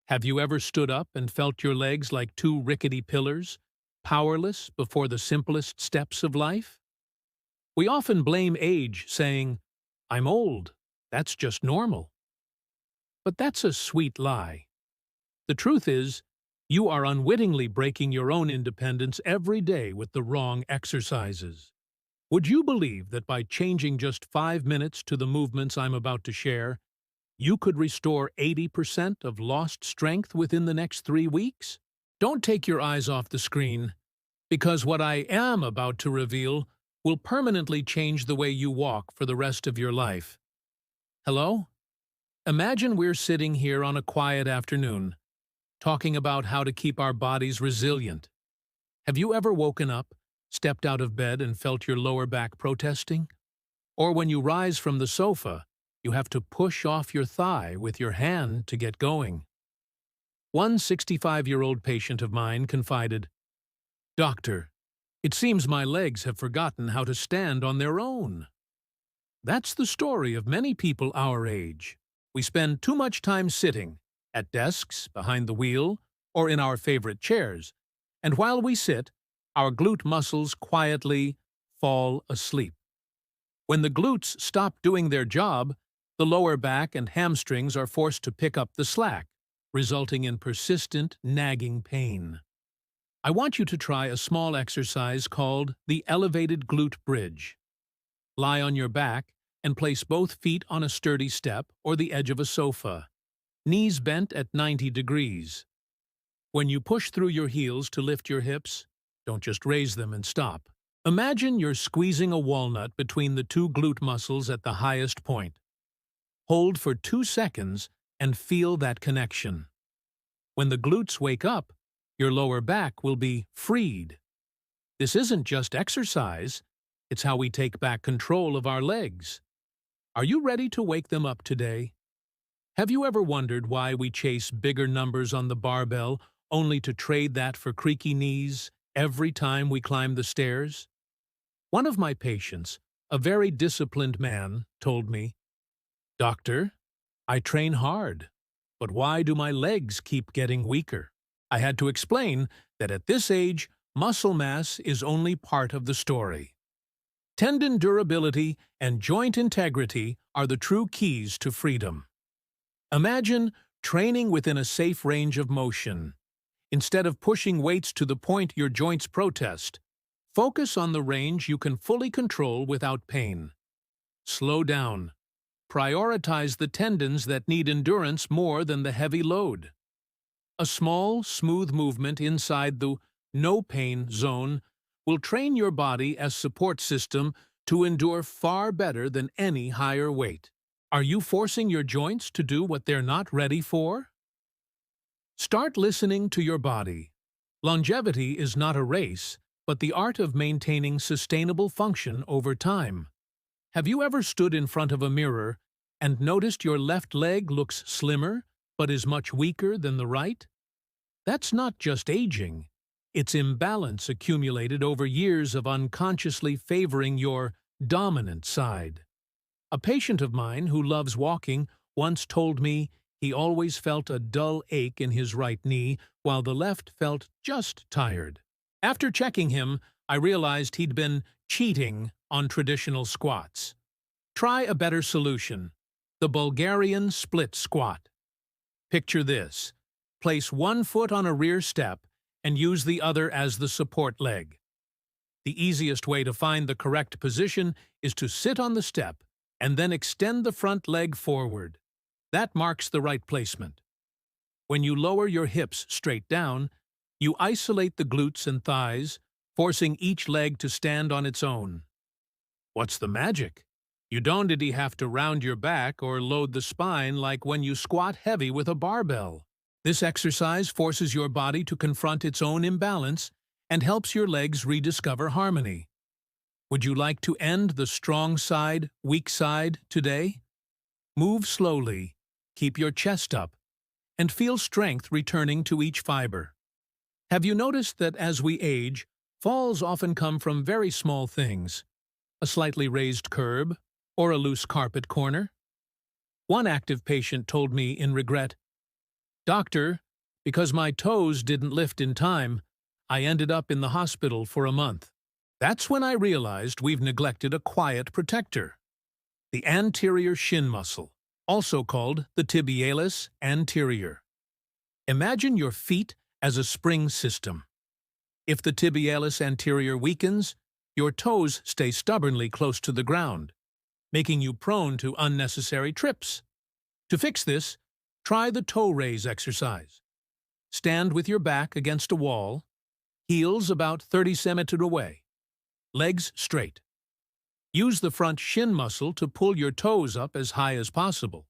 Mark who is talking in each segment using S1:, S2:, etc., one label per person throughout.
S1: Have you ever stood up and felt your legs like two rickety pillars, powerless before the simplest steps of life? We often blame age, saying, "I'm old, that's just normal." But that's a sweet lie. The truth is, you are unwittingly breaking your own independence every day with the wrong exercises. Would you believe that by changing just 5 minutes to the movements I'm about to share, you could restore 80% of lost strength within the next 3 weeks? Don't take your eyes off the screen, because what I am about to reveal will permanently change the way you walk for the rest of your life. Hello? Imagine we're sitting here on a quiet afternoon, talking about how to keep our bodies resilient. Have you ever woken up, stepped out of bed, and felt your lower back protesting? Or when you rise from the sofa, you have to push off your thigh with your hand to get going? One 65-year-old patient of mine confided, "Doctor, it seems my legs have forgotten how to stand on their own." That's the story of many people our age. We spend too much time sitting, at desks, behind the wheel, or in our favorite chairs, and while we sit, our glute muscles quietly fall asleep. When the glutes stop doing their job, the lower back and hamstrings are forced to pick up the slack, resulting in persistent, nagging pain. I want you to try a small exercise called the elevated glute bridge. Lie on your back and place both feet on a sturdy step or the edge of a sofa, knees bent at 90 degrees. When you push through your heels to lift your hips, don't just raise them and stop. Imagine you're squeezing a walnut between the two glute muscles at the highest point. Hold for 2 seconds and feel that connection. When the glutes wake up, your lower back will be freed. This isn't just exercise, it's how we take back control of our legs. Are you ready to wake them up today? Have you ever wondered why we chase bigger numbers on the barbell only to trade that for creaky knees every time we climb the stairs? One of my patients, a very disciplined man, told me, "Doctor, I train hard, but why do my legs keep getting weaker?" I had to explain that at this age, muscle mass is only part of the story. Tendon durability and joint integrity are the true keys to freedom. Imagine training within a safe range of motion. Instead of pushing weights to the point your joints protest, focus on the range you can fully control without pain. Slow down. Prioritize the tendons that need endurance more than the heavy load. A small, smooth movement inside the no-pain zone will train your body as support system to endure far better than any higher weight. Are you forcing your joints to do what they're not ready for? Start listening to your body. Longevity is not a race, but the art of maintaining sustainable function over time. Have you ever stood in front of a mirror and noticed your left leg looks slimmer but is much weaker than the right? That's not just aging. It's imbalance accumulated over years of unconsciously favoring your dominant side. A patient of mine who loves walking once told me he always felt a dull ache in his right knee while the left felt just tired. After checking him, I realized he'd been cheating on traditional squats. Try a better solution: the Bulgarian split squat. Picture this. Place one foot on a rear step and use the other as the support leg. The easiest way to find the correct position is to sit on the step and then extend the front leg forward. That marks the right placement. When you lower your hips straight down, you isolate the glutes and thighs, forcing each leg to stand on its own. What's the magic? You don't have to round your back or load the spine like when you squat heavy with a barbell. This exercise forces your body to confront its own imbalance and helps your legs rediscover harmony. Would you like to end the strong side, weak side today? Move slowly, keep your chest up, and feel strength returning to each fiber. Have you noticed that as we age, falls often come from very small things? A slightly raised curb or a loose carpet corner? One active patient told me in regret, Doctor, because my toes didn't lift in time, I ended up in the hospital for a month. That's when I realized we've neglected a quiet protector, the anterior shin muscle, also called the tibialis anterior. Imagine your feet as a spring system. If the tibialis anterior weakens, your toes stay stubbornly close to the ground, making you prone to unnecessary trips. To fix this, try the toe raise exercise. Stand with your back against a wall, heels about 30 centimeters away, legs straight. Use the front shin muscle to pull your toes up as high as possible.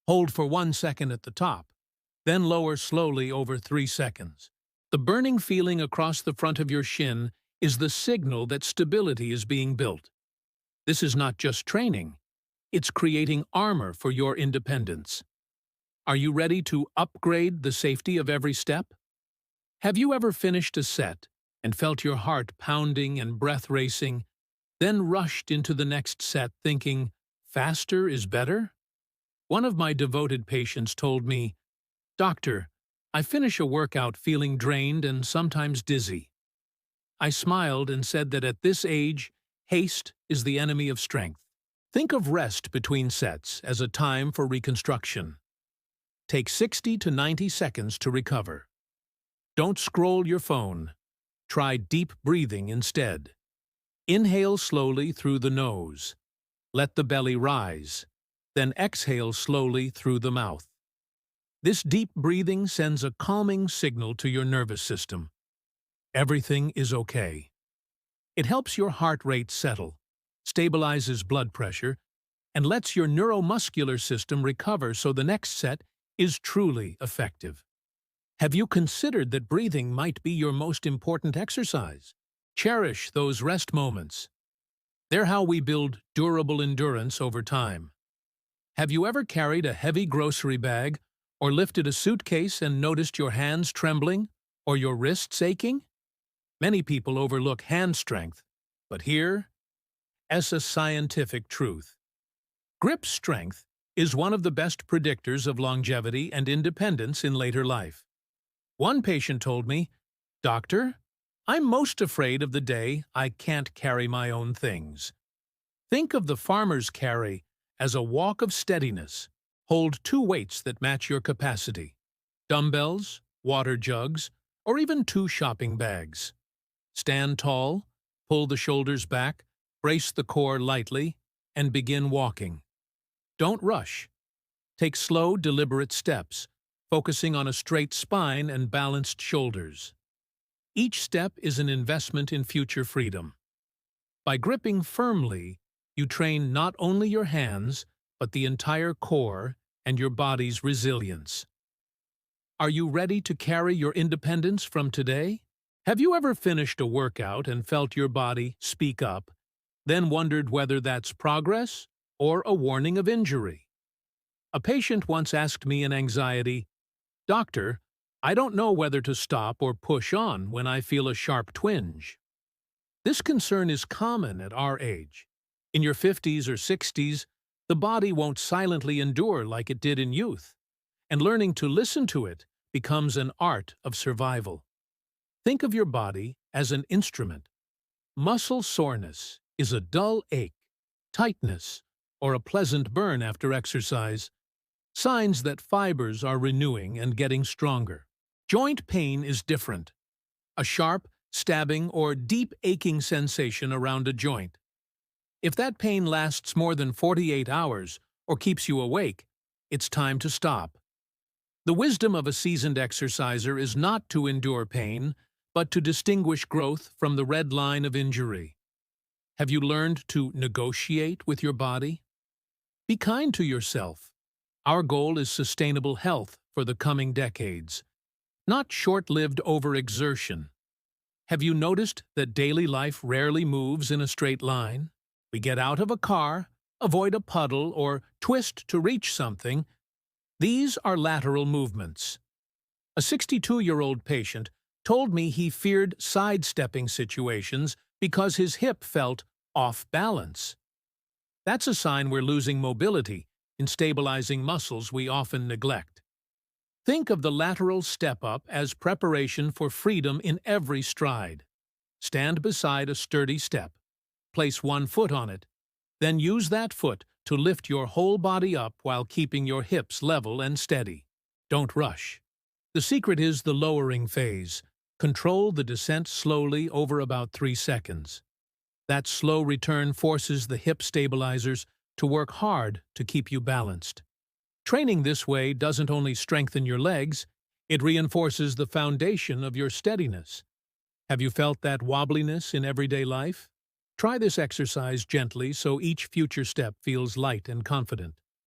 S1: Hold for 1 second at the top, then lower slowly over 3 seconds. The burning feeling across the front of your shin is the signal that stability is being built. This is not just training, it's creating armor for your independence. Are you ready to upgrade the safety of every step? Have you ever finished a set and felt your heart pounding and breath racing, then rushed into the next set thinking, faster is better? One of my devoted patients told me, "Doctor, I finish a workout feeling drained and sometimes dizzy." I smiled and said that at this age, haste is the enemy of strength. Think of rest between sets as a time for reconstruction. Take 60 to 90 seconds to recover. Don't scroll your phone. Try deep breathing instead. Inhale slowly through the nose. Let the belly rise. Then exhale slowly through the mouth. This deep breathing sends a calming signal to your nervous system. Everything is okay. It helps your heart rate settle, stabilizes blood pressure, and lets your neuromuscular system recover so the next set is truly effective. Have you considered that breathing might be your most important exercise? Cherish those rest moments. They're how we build durable endurance over time. Have you ever carried a heavy grocery bag or lifted a suitcase and noticed your hands trembling or your wrists aching? Many people overlook hand strength, but here is a scientific truth. Grip strength is one of the best predictors of longevity and independence in later life. One patient told me, "Doctor, I'm most afraid of the day I can't carry my own things." Think of the farmer's carry as a walk of steadiness. Hold 2 weights that match your capacity: dumbbells, water jugs, or even 2 shopping bags. Stand tall, pull the shoulders back, brace the core lightly, and begin walking. Don't rush. Take slow, deliberate steps, focusing on a straight spine and balanced shoulders. Each step is an investment in future freedom. By gripping firmly, you train not only your hands, but the entire core and your body's resilience. Are you ready to carry your independence from today? Have you ever finished a workout and felt your body speak up, then wondered whether that's progress or a warning of injury? A patient once asked me in anxiety, "Doctor, I don't know whether to stop or push on when I feel a sharp twinge." This concern is common at our age. In your 50s or 60s, the body won't silently endure like it did in youth, and learning to listen to it becomes an art of survival. Think of your body as an instrument. Muscle soreness is a dull ache, tightness, or a pleasant burn after exercise, signs that fibers are renewing and getting stronger. Joint pain is different. A sharp, stabbing, or deep aching sensation around a joint. If that pain lasts more than 48 hours or keeps you awake, it's time to stop. The wisdom of a seasoned exerciser is not to endure pain, but to distinguish growth from the red line of injury. Have you learned to negotiate with your body? Be kind to yourself. Our goal is sustainable health for the coming decades, not short-lived overexertion. Have you noticed that daily life rarely moves in a straight line? We get out of a car, avoid a puddle, or twist to reach something. These are lateral movements. A 62-year-old patient told me he feared sidestepping situations because his hip felt off balance. That's a sign we're losing mobility in stabilizing muscles we often neglect. Think of the lateral step-up as preparation for freedom in every stride. Stand beside a sturdy step. Place one foot on it. Then use that foot to lift your whole body up while keeping your hips level and steady. Don't rush. The secret is the lowering phase. Control the descent slowly over about 3 seconds. That slow return forces the hip stabilizers to work hard to keep you balanced. Training this way doesn't only strengthen your legs, it reinforces the foundation of your steadiness. Have you felt that wobbliness in everyday life? Try this exercise gently so each future step feels light and confident.